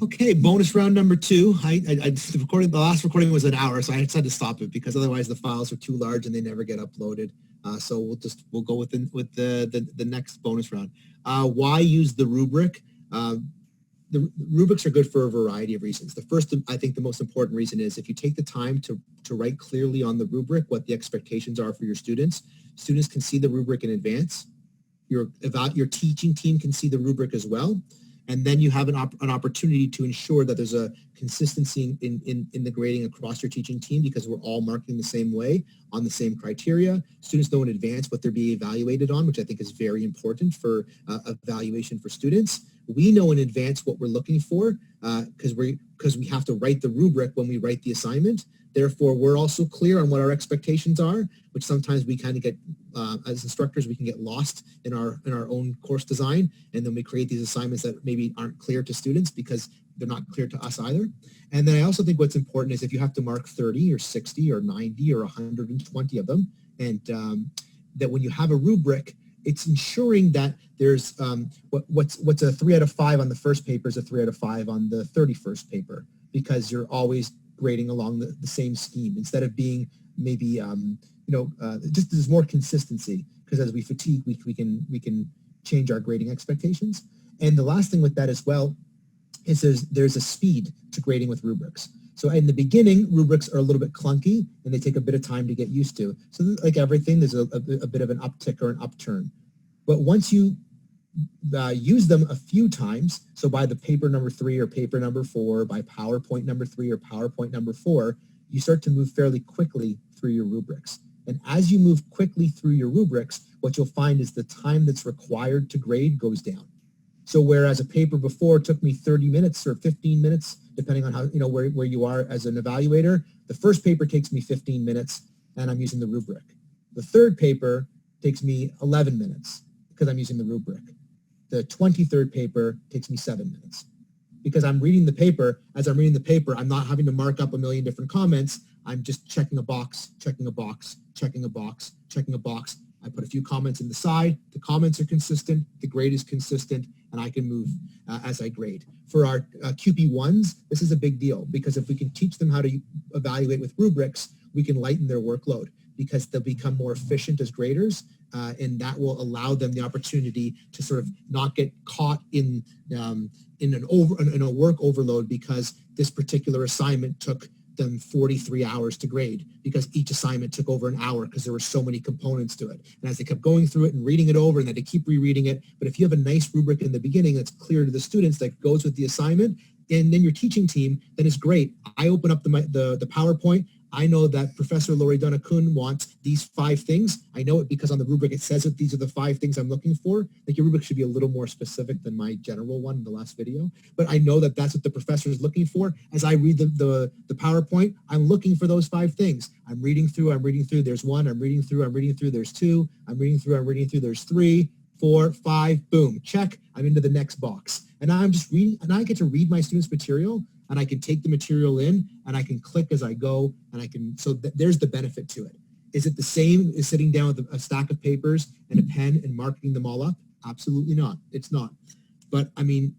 Okay, bonus round number 2. The last recording was an hour, so I decided to stop it because otherwise the files are too large and they never get uploaded. So we'll go with the next bonus round. Why use the rubric? The rubrics are good for a variety of reasons. The first, I think the most important reason is if you take the time to write clearly on the rubric what the expectations are for your students, students can see the rubric in advance. Your teaching team can see the rubric as well. And then you have an opportunity to ensure that there's a consistency in the grading across your teaching team because we're all marking the same way on the same criteria. Students know in advance what they're being evaluated on, which I think is very important for evaluation for students. We know in advance what we're looking for because we have to write the rubric when we write the assignment. Therefore, we're also clear on what our expectations are, which sometimes we kind of get, as instructors, we can get lost in our own course design, and then we create these assignments that maybe aren't clear to students because they're not clear to us either. And then I also think what's important is if you have to mark 30 or 60 or 90 or 120 of them, and that when you have a rubric, it's ensuring that there's what's a 3 out of 5 on the first paper is a 3 out of 5 on the 31st paper because you're always grading along the same scheme instead of being maybe just there's more consistency because as we fatigue we can change our grading expectations. And the last thing with that as well is there's a speed to grading with rubrics. So in the beginning, rubrics are a little bit clunky and they take a bit of time to get used to. So like everything, there's a bit of an uptick or an upturn. But once you use them a few times, so by the paper number 3 or paper number 4, by PowerPoint number 3 or PowerPoint number 4, you start to move fairly quickly through your rubrics. And as you move quickly through your rubrics, what you'll find is the time that's required to grade goes down. So whereas a paper before took me 30 minutes or 15 minutes, depending on how where you are as an evaluator, the first paper takes me 15 minutes and I'm using the rubric. The third paper takes me 11 minutes because I'm using the rubric. The 23rd paper takes me 7 minutes because I'm reading the paper. As I'm reading the paper, I'm not having to mark up a million different comments. I'm just checking a box, checking a box, checking a box, checking a box. I put a few comments in the side. The comments are consistent. The grade is consistent, and I can move as I grade. For our QP1s, this is a big deal because if we can teach them how to evaluate with rubrics, we can lighten their workload because they'll become more efficient as graders, and that will allow them the opportunity to sort of not get caught in a work overload because this particular assignment took them 43 hours to grade because each assignment took over an hour because there were so many components to it. And as they kept going through it and reading it over and then they keep rereading it, but if you have a nice rubric in the beginning that's clear to the students that goes with the assignment, and then your teaching team, then it's great. I open up the PowerPoint. I know that Professor Lori Dunakun wants these 5 things. I know it because on the rubric it says that these are the 5 things I'm looking for. Like your rubric should be a little more specific than my general one in the last video. But I know that that's what the professor is looking for. As I read the PowerPoint, I'm looking for those 5 things. I'm reading through, there's 1, I'm reading through, there's 2, I'm reading through, there's 3, 4, 5, boom, check, I'm into the next box. And I'm just reading, and I get to read my students' material, and I can take the material in, and I can click as I go, and I can, so there's the benefit to it. Is it the same as sitting down with a stack of papers and a pen and marking them all up? Absolutely not. It's not. But I mean,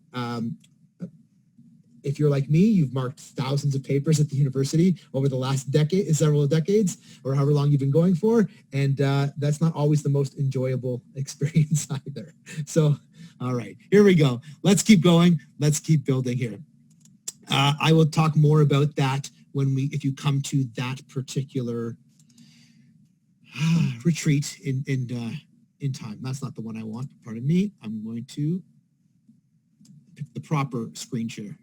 if you're like me, you've marked thousands of papers at the university over the last several decades, or however long you've been going for, and that's not always the most enjoyable experience either. So, all right, here we go. Let's keep going. Let's keep building here. I will talk more about that if you come to that particular retreat in time. That's not the one I want. Pardon me. I'm going to pick the proper screen share.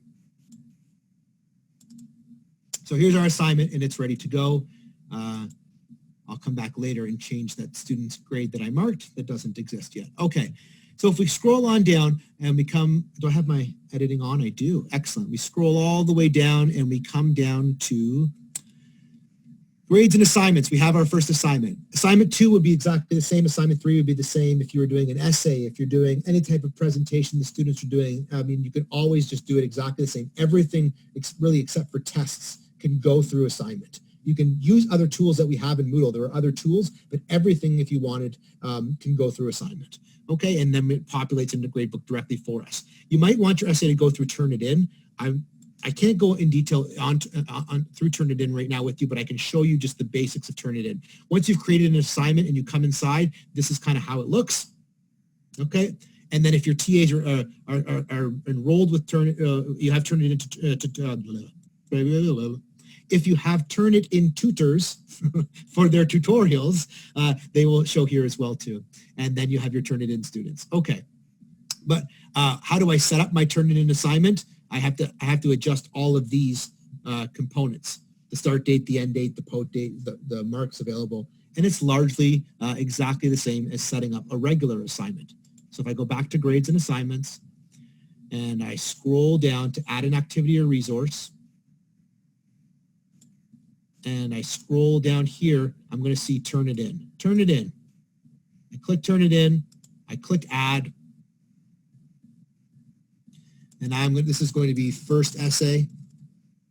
So here's our assignment, and it's ready to go. I'll come back later and change that student's grade that I marked that doesn't exist yet. Okay. So if we scroll on down and we come, do I have my editing on? I do. Excellent. We scroll all the way down and we come down to grades and assignments. We have our first assignment. Assignment 2 would be exactly the same. Assignment 3 would be the same if you were doing an essay, if you're doing any type of presentation the students are doing. I mean, you can always just do it exactly the same. Everything really except for tests can go through assignment. You can use other tools that we have in Moodle. There are other tools, but everything, if you wanted, can go through assignment. Okay, and then it populates into gradebook directly for us. You might want your essay to go through Turnitin. I can't go in detail on through Turnitin right now with you, but I can show you just the basics of Turnitin. Once you've created an assignment and you come inside, this is kind of how it looks. Okay, and then if your TAs are enrolled with you have Turnitin if you have Turnitin tutors for their tutorials, they will show here as well too. And then you have your Turnitin students. Okay, but how do I set up my Turnitin assignment? I have to adjust all of these components: the start date, the end date, the post date, the marks available, and it's largely exactly the same as setting up a regular assignment. So if I go back to grades and assignments, and I scroll down to add an activity or resource, and I scroll down here, I'm going to see Turnitin. Turnitin. I click Turnitin. I click add. And this is going to be first essay.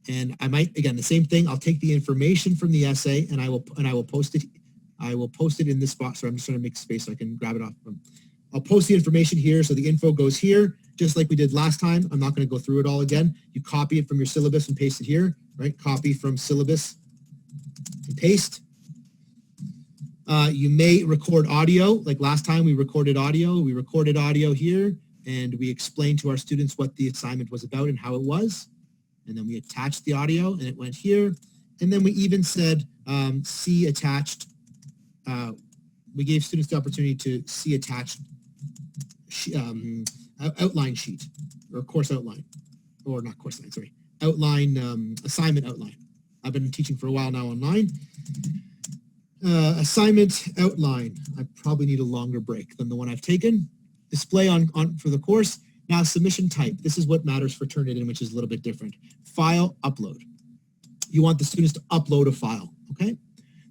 And I might, again, the same thing. I'll take the information from the essay and I will post it. I will post it in this box. So I'm just trying to make space so I can grab it off. I'll post the information here. So the info goes here, just like we did last time. I'm not going to go through it all again. You copy it from your syllabus and paste it here, right? Copy from syllabus and paste. You may record audio. Like last time we recorded audio. We recorded audio here. And we explained to our students what the assignment was about and how it was. And then we attached the audio and it went here. And then we even said, see attached. We gave students the opportunity to see attached outline sheet or course outline, or not course outline, sorry, outline, assignment outline. I've been teaching for a while now online. Assignment outline. I probably need a longer break than the one I've taken. Display on for the course. Now submission type. This is what matters for Turnitin, which is a little bit different. File upload. You want the students to upload a file, okay?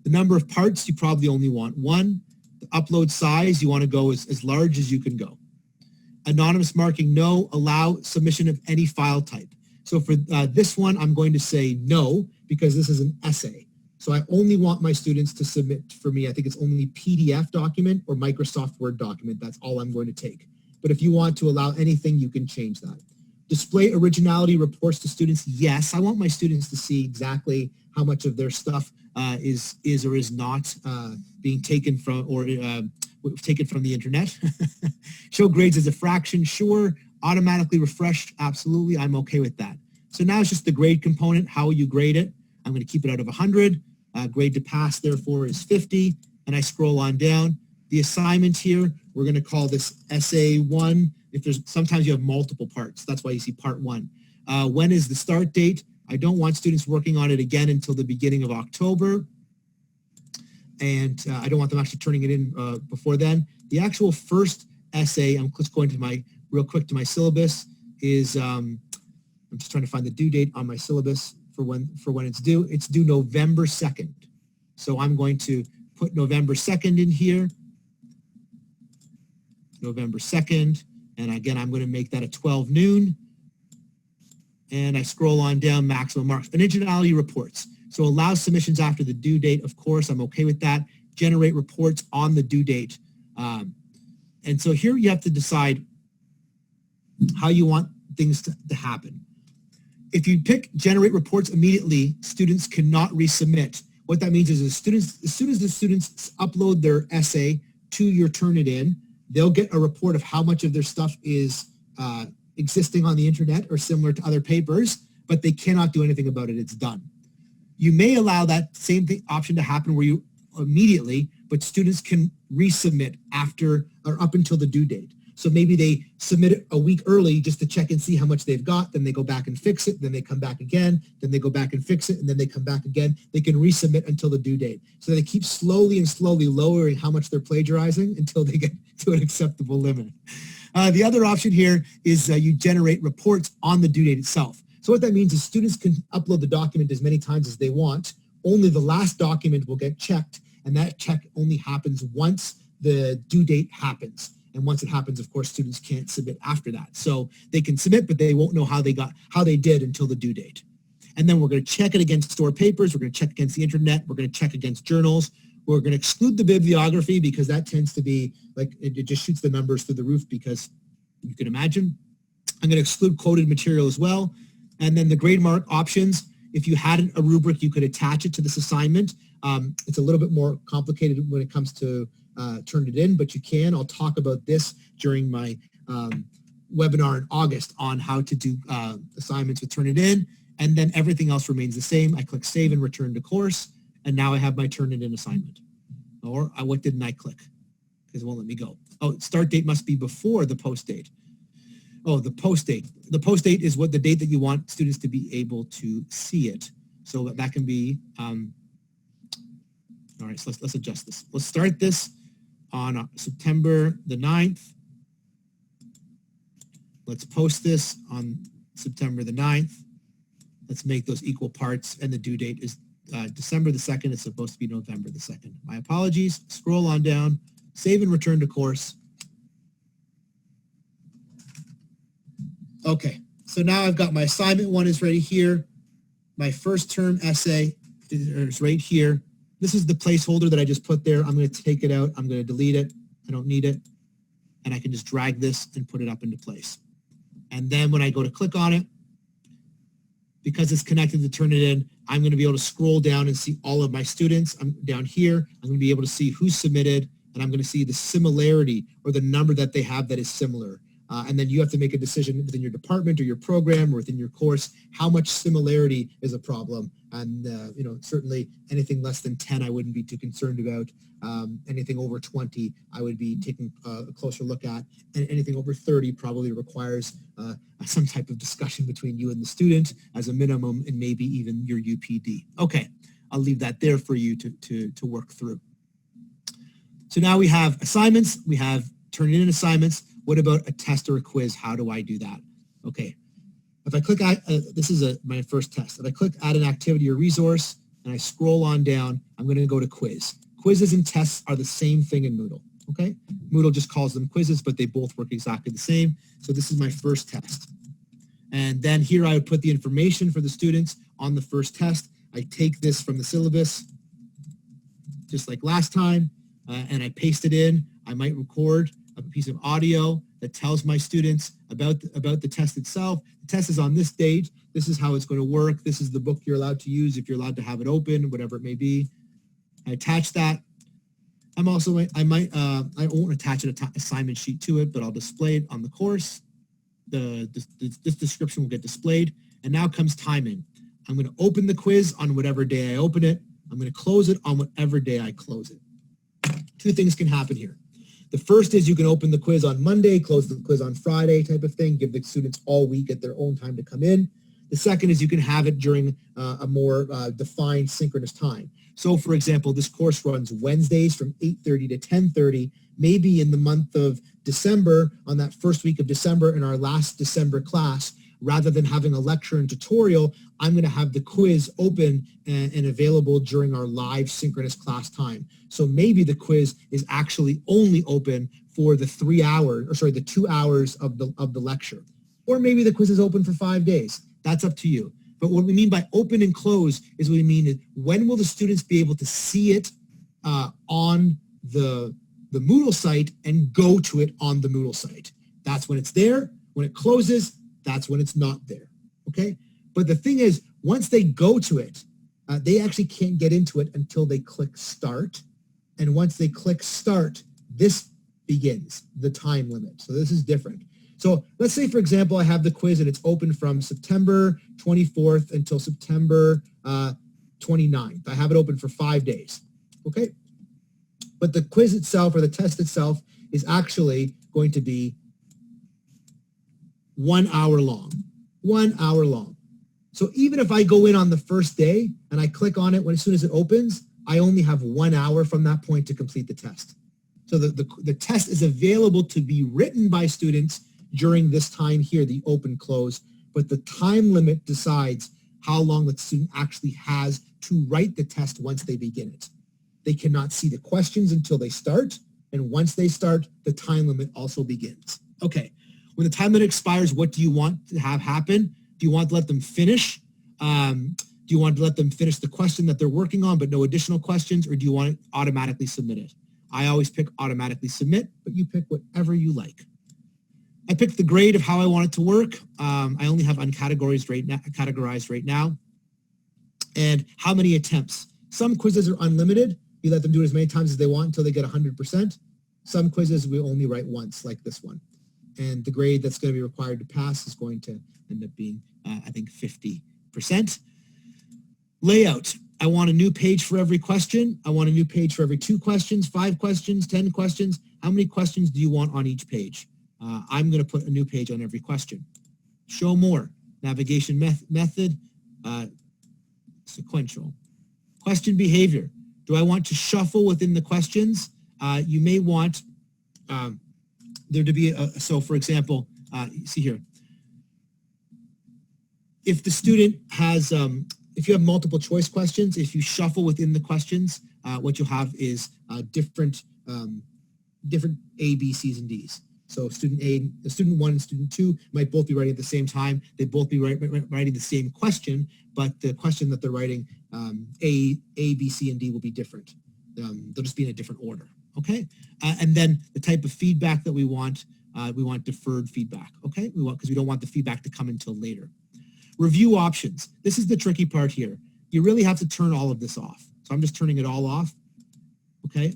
The number of parts, you probably only want one. The upload size, you want to go as large as you can go. Anonymous marking, no. Allow submission of any file type. So for this one, I'm going to say no, because this is an essay. So I only want my students to submit for me. I think it's only PDF document or Microsoft Word document. That's all I'm going to take. But if you want to allow anything, you can change that. Display originality reports to students. Yes, I want my students to see exactly how much of their stuff is or is not being taken from taken from the internet. Show grades as a fraction. Sure. Automatically refresh. Absolutely. I'm okay with that. So now it's just the grade component. How will you grade it? I'm going to keep it out of 100. Grade to pass, therefore, is 50. And I scroll on down. The assignment here, we're going to call this essay 1. Sometimes you have multiple parts. That's why you see part 1. When is the start date? I don't want students working on it again until the beginning of October. And I don't want them actually turning it in before then. The actual first essay, I'm just going to real quick to my syllabus, is, I'm just trying to find the due date on my syllabus for when it's due. It's due November 2nd. So I'm going to put November 2nd in here. November 2nd. And again, I'm going to make that at 12 noon. And I scroll on down, maximum marks. Originality reports. So allow submissions after the due date. Of course, I'm okay with that. Generate reports on the due date. And so here you have to decide how you want things to happen. If you pick generate reports immediately, students cannot resubmit. What that means is as soon as the students upload their essay to your Turnitin, they'll get a report of how much of their stuff is existing on the internet or similar to other papers, but they cannot do anything about it. It's done. You may allow that same option to happen where you immediately, but students can resubmit after or up until the due date. So maybe they submit it a week early just to check and see how much they've got. Then they go back and fix it. Then they come back again. Then they go back and fix it. And then they come back again. They can resubmit until the due date. So they keep slowly lowering how much they're plagiarizing until they get to an acceptable limit. The other option here is you generate reports on the due date itself. So what that means is students can upload the document as many times as they want. Only the last document will get checked. And that check only happens once the due date happens. And once it happens, of course, students can't submit after that. So they can submit, but they won't know how they did until the due date. And then we're going to check it against store papers. We're going to check against the internet. We're going to check against journals. We're going to exclude the bibliography because that tends to be like, it just shoots the numbers through the roof because you can imagine. I'm going to exclude quoted material as well. And then the grade mark options, if you had a rubric, you could attach it to this assignment. It's a little bit more complicated when it comes to turn it in, but you can. I'll talk about this during my webinar in August on how to do assignments with turn it in, and then everything else remains the same. I click save and return to course, and now I have my turn it in assignment. Or what didn't I click? Because it won't let me go. Oh, start date must be before the post date. Oh, the post date. The post date is what the date that you want students to be able to see it. So that can be, all right, so let's adjust this. Let's start this on September the 9th. Let's post this on September the 9th. Let's make those equal parts, and the due date is December the 2nd. It's supposed to be November the 2nd. My apologies. Scroll on down, save and return to course. Okay, so now I've got my assignment one is ready here. My first term essay is right here. This is the placeholder that I just put there. I'm going to take it out. I'm going to delete it. I don't need it. And I can just drag this and put it up into place. And then when I go to click on it, because it's connected to turn it in, I'm going to be able to scroll down and see all of my students. I'm down here. I'm going to be able to see who submitted, and I'm going to see the similarity or the number that they have that is similar. And then you have to make a decision within your department or your program or within your course, how much similarity is a problem. And, you know, certainly anything less than 10, I wouldn't be too concerned about. Anything over 20, I would be taking a closer look at. And anything over 30 probably requires some type of discussion between you and the student as a minimum, and maybe even your UPD. Okay, I'll leave that there for you to work through. So now we have assignments, we have turning in assignments. What about a test or a quiz? How do I do that? Okay, if I click, this is my first test. If I click add an activity or resource and I scroll on down, I'm going to go to quiz. Quizzes and tests are the same thing in Moodle, okay? Moodle just calls them quizzes, but they both work exactly the same. So this is my first test. And then here I would put the information for the students on the first test. I take this from the syllabus, just like last time, and I paste it in. I might record a piece of audio that tells my students about the test itself. The test is on this date. This is how it's going to work. This is the book you're allowed to use if you're allowed to have it open, whatever it may be. I attach that. I won't attach an assignment sheet to it, but I'll display it on the course. This description will get displayed. And now comes timing. I'm going to open the quiz on whatever day I open it. I'm going to close it on whatever day I close it. Two things can happen here. The first is you can open the quiz on Monday, close the quiz on Friday type of thing, give the students all week at their own time to come in. The second is you can have it during a more defined synchronous time. So for example, this course runs Wednesdays from 8:30 to 10:30. Maybe in the month of December, on that first week of December in our last December class, rather than having a lecture and tutorial, I'm going to have the quiz open and available during our live synchronous class time. So maybe the quiz is actually only open for the 2 hours of the lecture. Or maybe the quiz is open for 5 days. That's up to you. But what we mean by open and close is we mean is when will the students be able to see it on the Moodle site and go to it on the Moodle site. That's when it's there. When it closes, that's when it's not there, okay? But the thing is, once they go to it, they actually can't get into it until they click start. And once they click start, this begins the time limit. So this is different. So let's say, for example, I have the quiz and it's open from September 24th until September 29th. I have it open for 5 days, okay? But the quiz itself or the test itself is actually going to be 1 hour long, 1 hour long. So even if I go in on the first day and I click on it as soon as it opens, I only have 1 hour from that point to complete the test. So the test is available to be written by students during this time here, the open close, but the time limit decides how long the student actually has to write the test once they begin it. They cannot see the questions until they start, and once they start, the time limit also begins. Okay, when the time limit expires, what do you want to have happen? Do you want to let them finish? Do you want to let them finish the question that they're working on but no additional questions, or do you want to automatically submit it? I always pick automatically submit, but you pick whatever you like. I picked the grade of how I want it to work. I only have categorized right now. And how many attempts. Some quizzes are unlimited. You let them do it as many times as they want until they get 100%. Some quizzes we only write once, like this one. And the grade that's going to be required to pass is going to end up being, I think, 50%. Layout. I want a new page for every question. I want a new page for every 2 questions, 5 questions, 10 questions. How many questions do you want on each page? I'm going to put a new page on every question. Show more. Navigation method. Sequential. Question behavior. Do I want to shuffle within the questions? You may want there to be so for example, see here, if the student has, if you have multiple choice questions, if you shuffle within the questions, what you'll have is different A, B, C's, and D's. So student 1 and student 2 might both be writing at the same time. They both be writing the same question, but the question that they're writing, A, B, C, and D will be different. They'll just be in a different order, okay? And then the type of feedback that we want deferred feedback, okay? Because we don't want the feedback to come until later. Review options. This is the tricky part here. You really have to turn all of this off. So I'm just turning it all off, okay?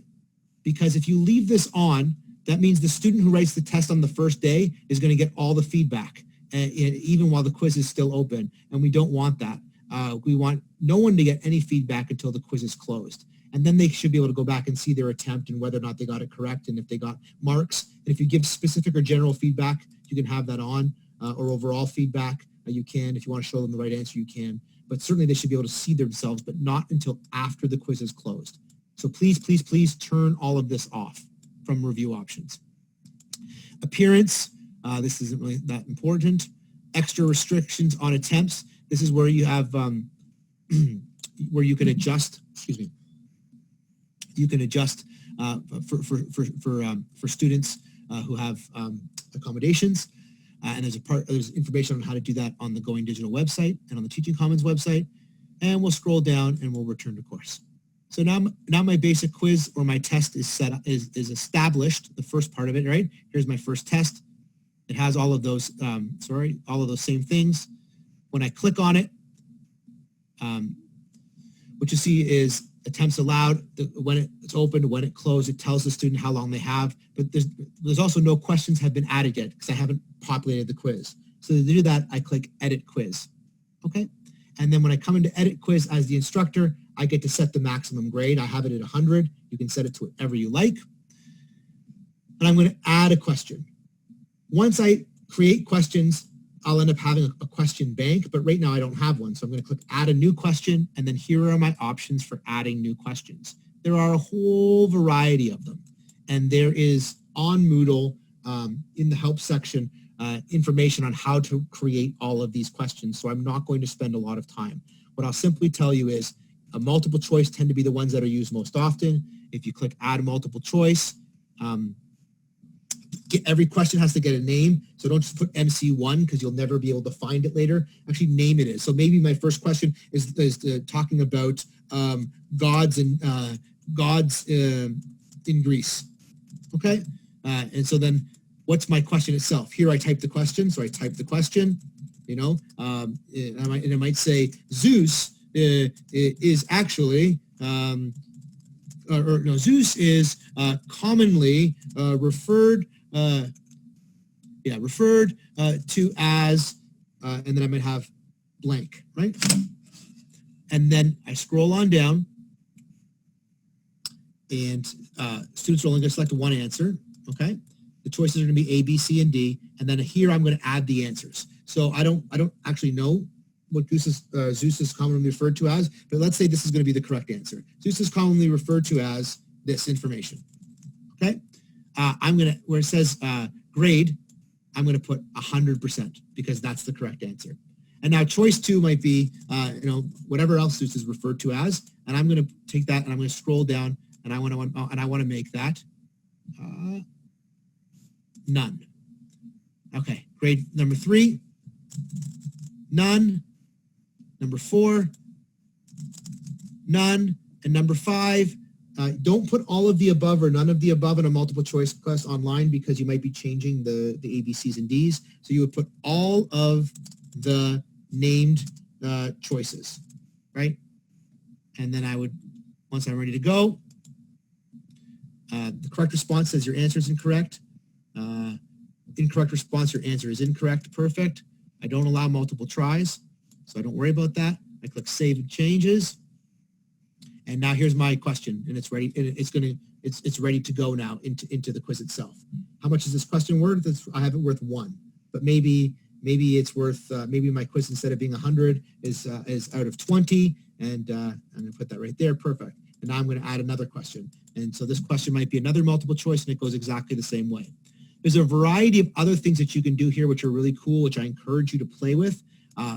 Because if you leave this on, that means the student who writes the test on the first day is going to get all the feedback, even while the quiz is still open, and we don't want that. We want no one to get any feedback until the quiz is closed. And then they should be able to go back and see their attempt and whether or not they got it correct and if they got marks. And if you give specific or general feedback, you can have that on, or overall feedback, you can. If you want to show them the right answer, you can. But certainly they should be able to see themselves, but not until after the quiz is closed. So please, please, please turn all of this off from review options. Appearance, this isn't really that important. Extra restrictions on attempts. This is where you have, where you can adjust, excuse me, you can adjust for students who have accommodations. And there's information on how to do that on the Going Digital website and on the Teaching Commons website. And we'll scroll down and we'll return to course. So now my basic quiz or my test is established, the first part of it, right? Here's my first test. It has all of those, all of those same things. When I click on it, what you see is attempts allowed, when it's opened, when it closed, it tells the student how long they have, but there's also no questions have been added yet because I haven't populated the quiz. So to do that, I click Edit Quiz, okay? And then when I come into Edit Quiz as the instructor, I get to set the maximum grade. I have it at 100. You can set it to whatever you like. And I'm going to add a question. Once I create questions, I'll end up having a question bank, but right now I don't have one. So I'm going to click Add a New Question, and then here are my options for adding new questions. There are a whole variety of them. And there is on Moodle, in the help section, information on how to create all of these questions. So I'm not going to spend a lot of time. What I'll simply tell you is a multiple choice tend to be the ones that are used most often. If you click Add Multiple Choice, every question has to get a name. So don't just put MC1 because you'll never be able to find it later. Actually name it is. So maybe my first question is talking about gods in Greece. Okay. And so then what's my question itself? Here I type the question. So I type the question, you know, and it might say Zeus is actually, Zeus is commonly referred to as, and then I might have blank, right? And then I scroll on down, and students are only going to select one answer, okay? The choices are going to be A, B, C, and D, and then here I'm going to add the answers. So I don't actually know what Zeus is commonly referred to as, but let's say this is going to be the correct answer. Zeus is commonly referred to as this information, okay? I'm going to, where it says grade, I'm going to put 100% because that's the correct answer. And now choice 2 might be, whatever else Zeus is referred to as, and I'm going to take that and I'm going to scroll down and I want to make that none. Okay, grade number 3, none. Number 4, none. And number 5, Don't put all of the above or none of the above in a multiple choice quest online because you might be changing the ABCs and Ds. So you would put all of the named choices, right? And then I would, once I'm ready to go, the correct response says your answer is incorrect. Incorrect response, your answer is incorrect. Perfect. I don't allow multiple tries, so I don't worry about that. I click Save and Changes. And now here's my question, and it's ready. And it's ready to go now into the quiz itself. How much is this question worth? I have it worth 1, but maybe it's worth maybe my quiz instead of being 100 is out of 20, and I'm going to put that right there. Perfect. And now I'm going to add another question, and so this question might be another multiple choice, and it goes exactly the same way. There's a variety of other things that you can do here, which are really cool, which I encourage you to play with,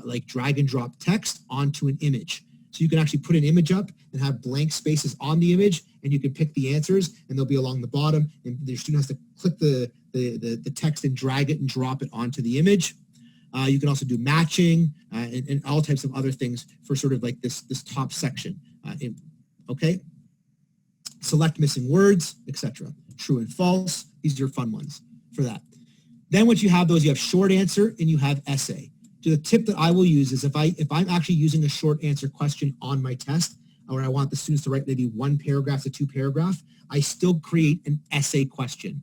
like drag and drop text onto an image. So you can actually put an image up and have blank spaces on the image, and you can pick the answers, and they'll be along the bottom, and the student has to click the text and drag it and drop it onto the image. You can also do matching and all types of other things for sort of like this top section. Okay? Select missing words, etc. True and false. These are your fun ones for that. Then once you have those, you have short answer and you have essay. So the tip that I will use is if I'm actually using a short answer question on my test, or I want the students to write maybe 1 paragraph to 2 paragraph, I still create an essay question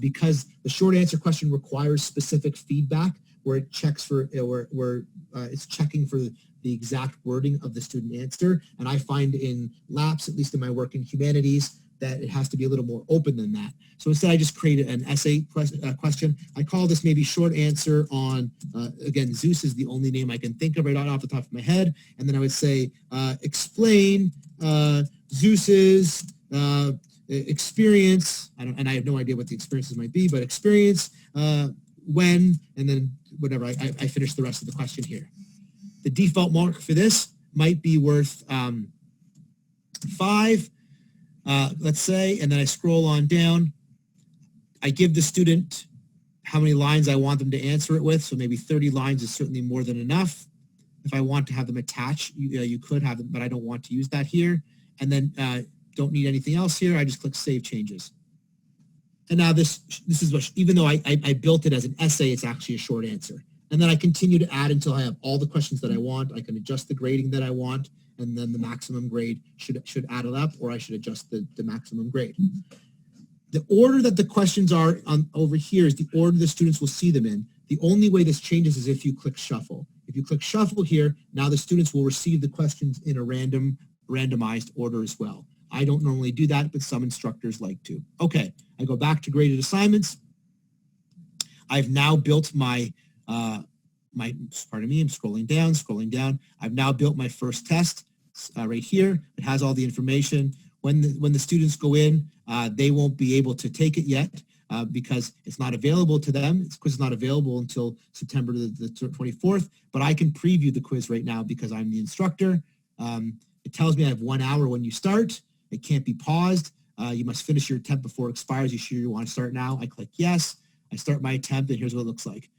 because the short answer question requires specific feedback where it checks for, where it's checking for the exact wording of the student answer. And I find in LAPS, at least in my work in humanities, that it has to be a little more open than that. So instead, I just created an essay question. I call this maybe short answer on, again, Zeus is the only name I can think of right off the top of my head. And then I would say, explain Zeus's experience, and I have no idea what the experiences might be, but experience when, and then whatever, I finish the rest of the question here. The default mark for this might be worth 5. Let's say, and then I scroll on down. I give the student how many lines I want them to answer it with. So maybe 30 lines is certainly more than enough. If I want to have them attach, you could have them, but I don't want to use that here. And then don't need anything else here. I just click Save Changes. And now this is what, even though I built it as an essay, it's actually a short answer. And then I continue to add until I have all the questions that I want. I can adjust the grading that I want, and then the maximum grade should add it up, or I should adjust the maximum grade. The order that the questions are on over here is the order the students will see them in. The only way this changes is if you click Shuffle. If you click Shuffle here, now the students will receive the questions in a randomized order as well. I don't normally do that, but some instructors like to. Okay, I go back to graded assignments. I've now built my pardon me, I'm scrolling down. I've now built my first test right here. It has all the information. When the students go in, they won't be able to take it yet because it's not available to them. This quiz is not available until September the 24th, but I can preview the quiz right now because I'm the instructor. It tells me I have 1 hour when you start. It can't be paused. You must finish your attempt before it expires. You sure you want to start now? I click yes. I start my attempt, and here's what it looks like.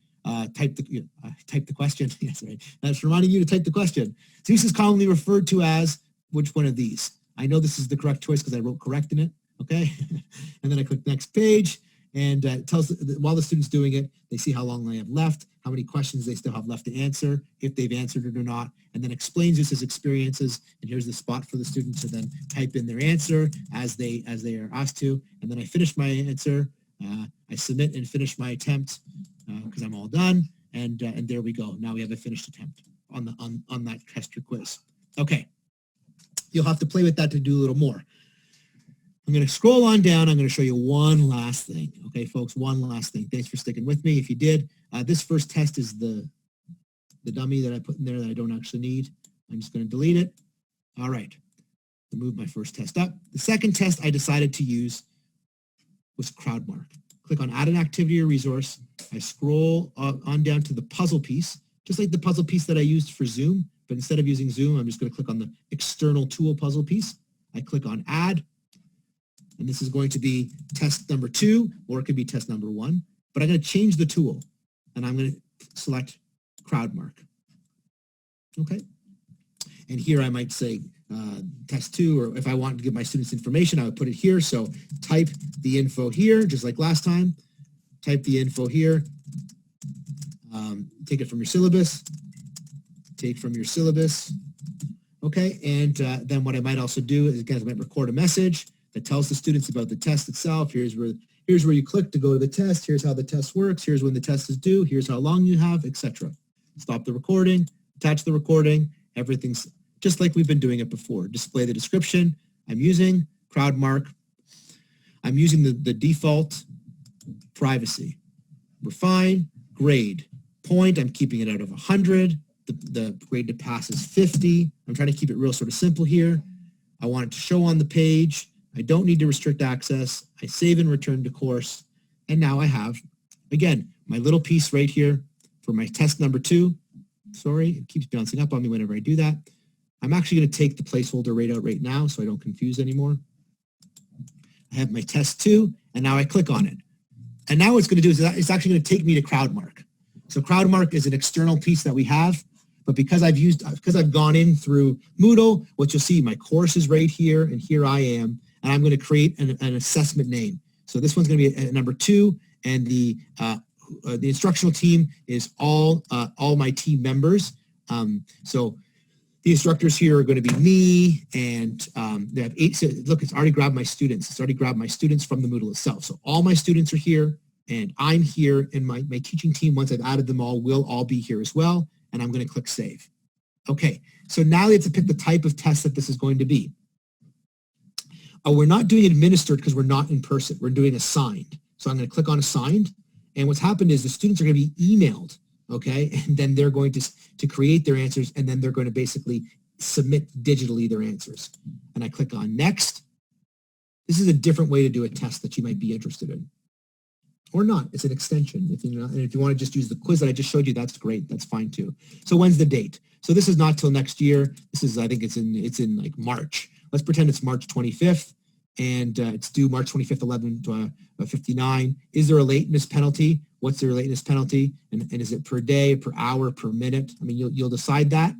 Type the question. Yes, right. That's reminding you to type the question. Zeus is commonly referred to as which one of these? I know this is the correct choice because I wrote correct in it. Okay. And then I click next page, and it tells while the student's doing it, they see how long they have left, how many questions they still have left to answer, if they've answered it or not, and then explains Zeus's experiences. And here's the spot for the student to then type in their answer as they are asked to. And then I finish my answer. I submit and finish my attempt because I'm all done, and there we go. Now we have a finished attempt on that test or quiz. Okay, you'll have to play with that to do a little more. I'm going to scroll on down. I'm going to show you one last thing. Okay, folks, one last thing. Thanks for sticking with me. If you did, this first test is the dummy that I put in there that I don't actually need. I'm just going to delete it. All right, move my first test up. The second test I decided to use was CrowdMark. Click on Add an Activity or Resource. I scroll on down to the puzzle piece, just like the puzzle piece that I used for Zoom, but instead of using Zoom, I'm just going to click on the external tool puzzle piece. I click on Add, and this is going to be test number 2, or it could be test number 1, but I'm going to change the tool, and I'm going to select CrowdMark. Okay. And here I might say test 2, or if I want to give my students information, I would put it here. So type the info here, just like last time. Type the info here. Take it from your syllabus. Take from your syllabus. Okay, and then what I might also do is, again, I might record a message that tells the students about the test itself. Here's where you click to go to the test. Here's how the test works. Here's when the test is due. Here's how long you have, etc. Stop the recording, attach the recording. Everything's just like we've been doing it before. Display the description. I'm using CrowdMark. I'm using the default privacy. Refine, grade. Point, I'm keeping it out of 100. The grade to pass is 50. I'm trying to keep it real sort of simple here. I want it to show on the page. I don't need to restrict access. I save and return to course. And now I have, again, my little piece right here for my test number 2. Sorry, it keeps bouncing up on me whenever I do that. I'm actually going to take the placeholder right out right now so I don't confuse anymore. I have my test 2, and now I click on it. And now what it's going to do is it's actually going to take me to CrowdMark. So CrowdMark is an external piece that we have, but because I've gone in through Moodle, what you'll see, my course is right here, and here I am, and I'm going to create an assessment name. So this one's going to be a number 2, and the instructional team is all my team members. So the instructors here are going to be me, and they have 8. So look, it's already grabbed my students. It's already grabbed my students from the Moodle itself. So all my students are here, and I'm here, and my teaching team, once I've added them all, will all be here as well, and I'm going to click Save. Okay, so now they have to pick the type of test that this is going to be. We're not doing administered because we're not in person. We're doing assigned. So I'm going to click on Assigned, and what's happened is the students are going to be emailed, okay, and then they're going to create their answers, and then they're going to basically submit digitally their answers. And I click on Next. This is a different way to do a test that you might be interested in. Or not, it's an extension. If you want to just use the quiz that I just showed you, that's great. That's fine too. So when's the date? So this is not till next year. This is, I think it's in like March. Let's pretend it's March 25th, and it's due March 25th, 11:59. Is there a lateness penalty? What's their lateness penalty? And is it per day, per hour, per minute? I mean, you'll decide that.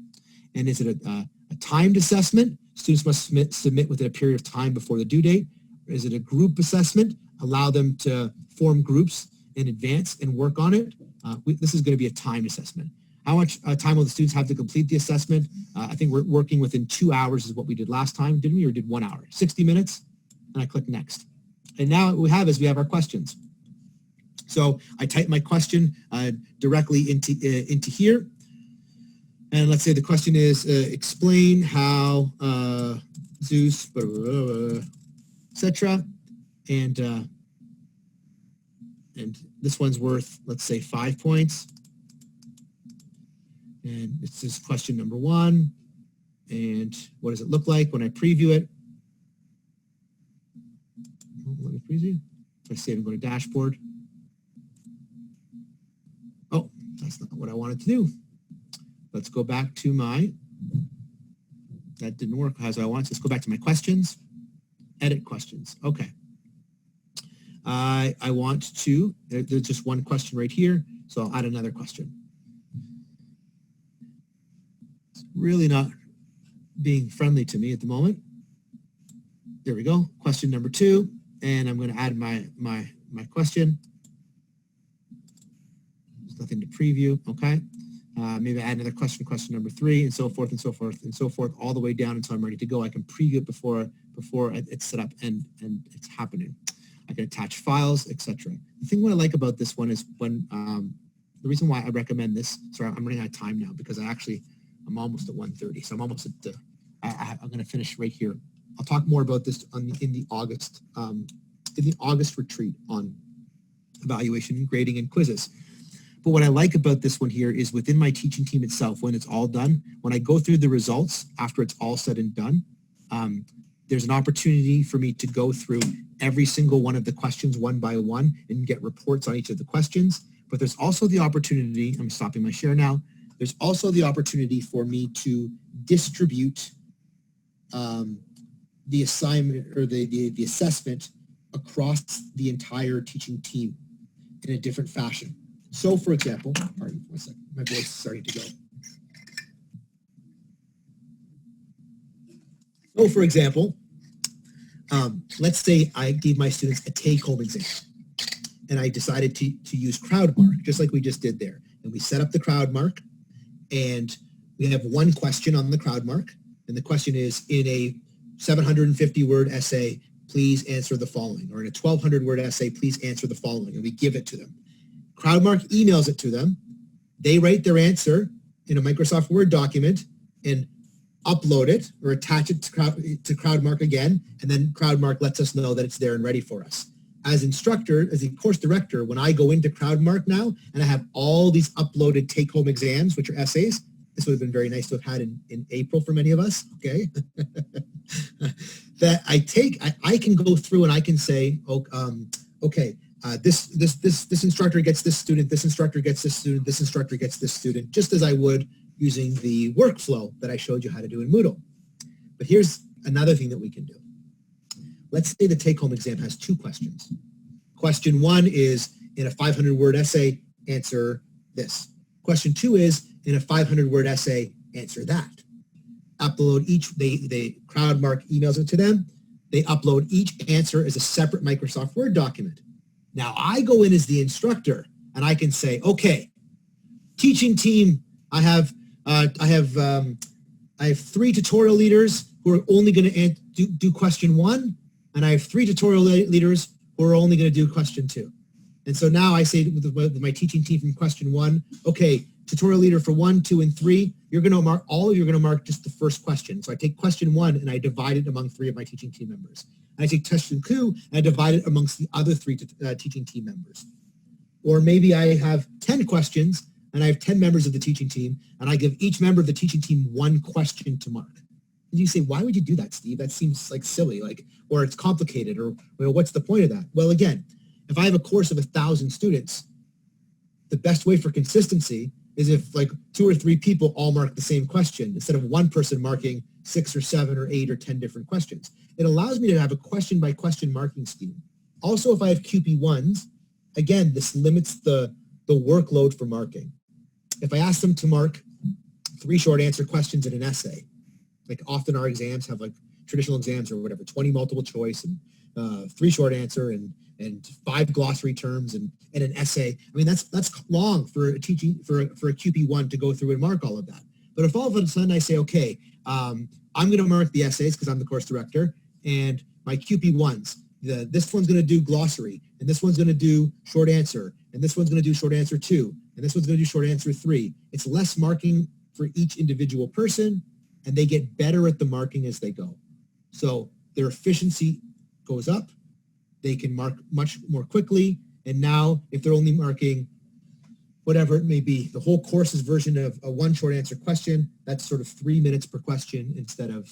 And is it a timed assessment? Students must submit within a period of time before the due date. Or is it a group assessment? Allow them to form groups in advance and work on it. This is going to be a timed assessment. How much time will the students have to complete the assessment? I think we're working within 2 hours is what we did last time, didn't we? Or did 1 hour? 60 minutes? And I click Next. And now what we have our questions. So I type my question directly into here. And let's say the question is, explain how Zeus, etc. And this one's worth, let's say, 5 points. And this is question number 1. And what does it look like when I preview it? Let me preview. So I save and go to dashboard. Oh, that's not what I wanted to do. Let's go back to that didn't work as I wanted. So let's go back to my questions. Edit questions. Okay. I want to, there's just one question right here, so I'll add another question. It's really not being friendly to me at the moment. There we go, question number 2, and I'm going to add my question. There's nothing to preview, okay? Maybe add another question number 3, and so forth and so forth and so forth, all the way down until I'm ready to go. I can preview it before it's set up and it's happening. I can attach files, etc. The thing what I like about this one is when the reason why I recommend this. Sorry, I'm running out of time now because I'm almost at 1:30, so I'm almost at the. I'm going to finish right here. I'll talk more about this in the August retreat on evaluation and grading and quizzes. But what I like about this one here is within my teaching team itself, when it's all done, when I go through the results after it's all said and done, there's an opportunity for me to go through every single one of the questions one by one and get reports on each of the questions. But there's also the opportunity, I'm stopping my share now, there's also the opportunity for me to distribute the assignment or the assessment across the entire teaching team in a different fashion. So for example, pardon me for a second, my voice is starting to go. So for example, let's say I gave my students a take-home exam and I decided to use CrowdMark, just like we just did there. And we set up the CrowdMark and we have one question on the CrowdMark. And the question is, in a 750-word essay, please answer the following. Or in a 1,200-word essay, please answer the following. And we give it to them. CrowdMark emails it to them. They write their answer in a Microsoft Word document and upload it or attach it to CrowdMark again, and then CrowdMark lets us know that it's there and ready for us. As instructor, as a course director, when I go into CrowdMark now and I have all these uploaded take-home exams, which are essays, this would have been very nice to have had in April for many of us, okay? That I can go through and I can say, okay, this instructor gets this student, this instructor gets this student, this instructor gets this student, just as I would using the workflow that I showed you how to do in Moodle. But here's another thing that we can do. Let's say the take-home exam has two questions. Question one is, in a 500-word essay, answer this. Question two is, in a 500-word essay, answer that. Upload each, they CrowdMark emails it to them. They upload each answer as a separate Microsoft Word document. Now I go in as the instructor and I can say, okay, teaching team, I have 3 tutorial leaders who are only going to do question 1, and I have 3 tutorial leaders who are only going to do question 2. And so now I say with my teaching team from question 1, okay, tutorial leader for 1, 2, and 3, you're going to mark, all of you are going to mark just the first question. So I take question 1 and I divide it among 3 of my teaching team members. And I take question 2 and I divide it amongst the other 3 teaching team members. Or maybe I have 10 questions and I have 10 members of the teaching team, and I give each member of the teaching team 1 question to mark. And you say, why would you do that, Steve? That seems like silly, or it's complicated, or what's the point of that? Well, again, if I have a course of 1,000 students, the best way for consistency is if 2 or 3 people all mark the same question instead of one person marking 6 or 7 or 8 or 10 different questions. It allows me to have a question by question marking scheme. Also, if I have QP1s, again, this limits the workload for marking. If I ask them to mark 3 short answer questions in an essay, like often our exams have traditional exams or whatever, 20 multiple choice and 3 short answer and 5 glossary terms and an essay. I mean, that's long for a QP1 to go through and mark all of that. But if all of a sudden I say, okay, I'm going to mark the essays because I'm the course director, and my QP1s, this one's going to do glossary, and this one's going to do short answer, and this one's going to do short answer 2, and this one's going to do short answer 3. It's less marking for each individual person, and they get better at the marking as they go. So their efficiency goes up. They can mark much more quickly. And now if they're only marking whatever it may be, the whole course's version of a 1 short answer question, that's sort of 3 minutes per question instead of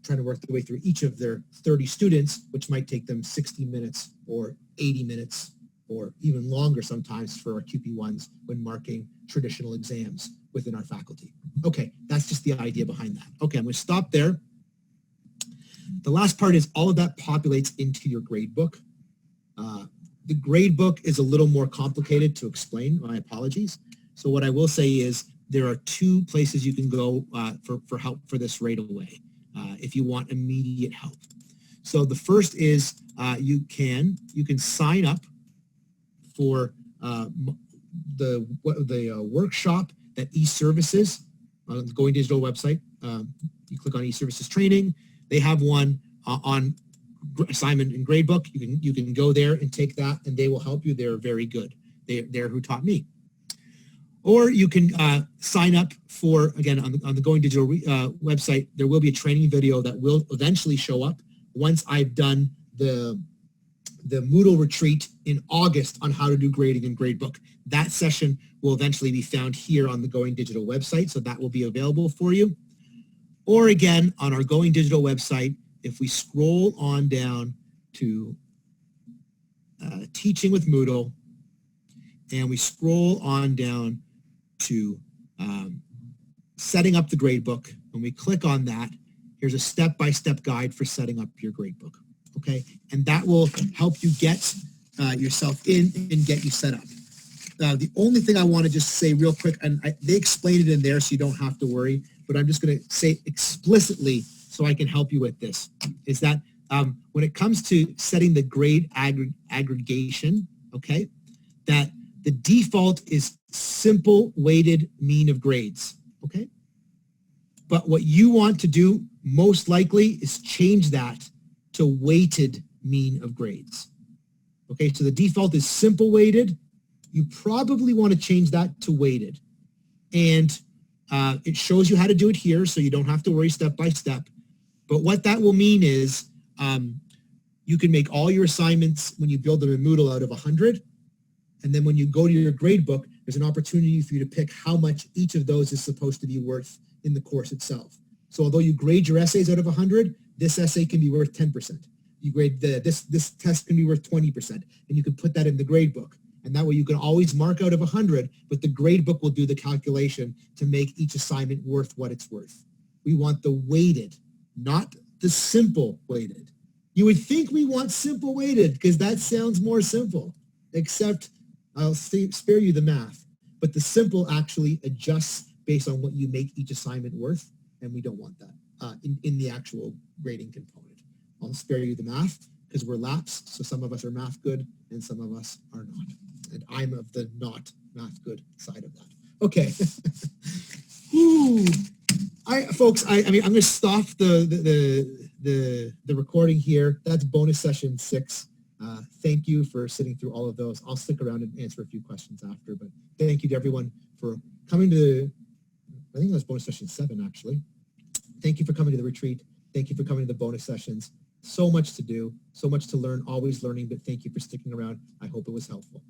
trying to work their way through each of their 30 students, which might take them 60 minutes or 80 minutes or even longer sometimes for our QP1s when marking traditional exams within our faculty. Okay, that's just the idea behind that. Okay, I'm going to stop there. The last part is all of that populates into your grade book. The grade book is a little more complicated to explain. My apologies. So what I will say is there are 2 places you can go for help for this right away if you want immediate help. So the first is you can sign up for the workshop that eServices on the Going Digital website. You click on eServices training. They have one on assignment and gradebook. You can go there and take that, and they will help you. They're very good. They're who taught me. Or you can sign up for, again, on the Going Digital website, there will be a training video that will eventually show up once I've done the Moodle retreat in August on how to do grading and gradebook. That session will eventually be found here on the Going Digital website, so that will be available for you. Or again, on our Going Digital website, if we scroll on down to Teaching with Moodle, and we scroll on down to setting up the gradebook, and we click on that, here's a step-by-step guide for setting up your gradebook, okay? And that will help you get yourself in and get you set up. The only thing I want to just say real quick, and they explained it in there so you don't have to worry, but I'm just going to say explicitly so I can help you with this, is that when it comes to setting the grade aggregation, okay, that the default is simple weighted mean of grades, okay? But what you want to do most likely is change that to weighted mean of grades. Okay, so the default is simple weighted. You probably want to change that to weighted. And it shows you how to do it here, so you don't have to worry step by step. But what that will mean is you can make all your assignments when you build them in Moodle out of 100. And then when you go to your grade book, there's an opportunity for you to pick how much each of those is supposed to be worth in the course itself. So although you grade your essays out of 100, this essay can be worth 10%. You grade this test can be worth 20%, and you can put that in the grade book. And that way you can always mark out of 100, but the grade book will do the calculation to make each assignment worth what it's worth. We want the weighted, not the simple weighted. You would think we want simple weighted because that sounds more simple, except I'll spare you the math, but the simple actually adjusts based on what you make each assignment worth, and we don't want that in the actual grading component. I'll spare you the math because we're laps, so some of us are math good and some of us are not. And I'm of the not math good side of that. Okay. Folks, I mean, I'm going to stop the recording here. That's bonus session 6. Thank you for sitting through all of those. I'll stick around and answer a few questions after, but thank you to everyone for coming to, I think that was bonus session 7, actually. Thank you for coming to the retreat. Thank you for coming to the bonus sessions. So much to do, so much to learn, always learning, but thank you for sticking around. I hope it was helpful.